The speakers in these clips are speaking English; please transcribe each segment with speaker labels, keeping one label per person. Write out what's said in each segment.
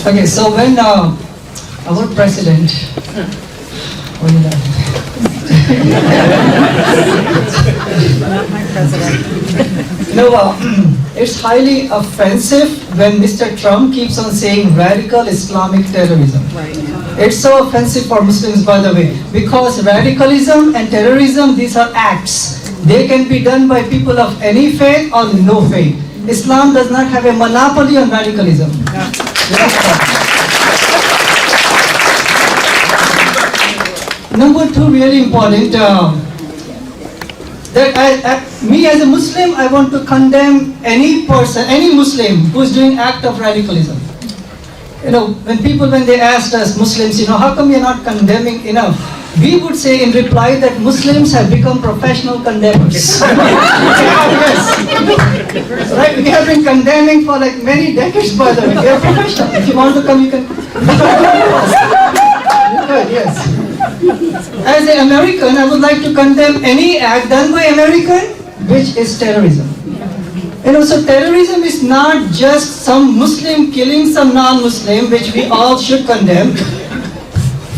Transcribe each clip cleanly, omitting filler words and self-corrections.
Speaker 1: Okay, so when our president, what did I?
Speaker 2: Not my president.
Speaker 1: It's highly offensive when Mr. Trump keeps on saying radical Islamic terrorism.
Speaker 2: Right.
Speaker 1: It's so offensive for Muslims, by the way, because radicalism and terrorism, these are acts. They can be done by people of any faith or no faith. Islam does not have a monopoly on radicalism. Number two, really important, that me as a Muslim, I want to condemn any person, any Muslim who is doing act of radicalism. When they asked us Muslims, how come you're not condemning enough? We would say in reply that Muslims have become professional condemners. Yes. Right? We have been condemning for like many decades, by the way. We are professional. If you want to come, you can. Good, yes. As an American, I would like to condemn any act done by American which is terrorism. So terrorism is not just some Muslim killing some non-Muslim, which we all should condemn.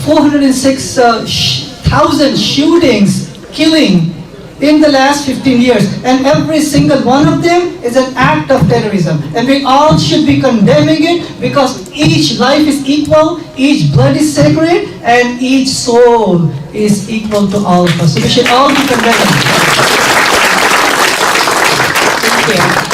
Speaker 1: 406,000 shootings, killing in the last 15 years, and every single one of them is an act of terrorism. And we all should be condemning it because each life is equal, each blood is sacred, and each soul is equal to all of us. So we should all be condemning. Thank you.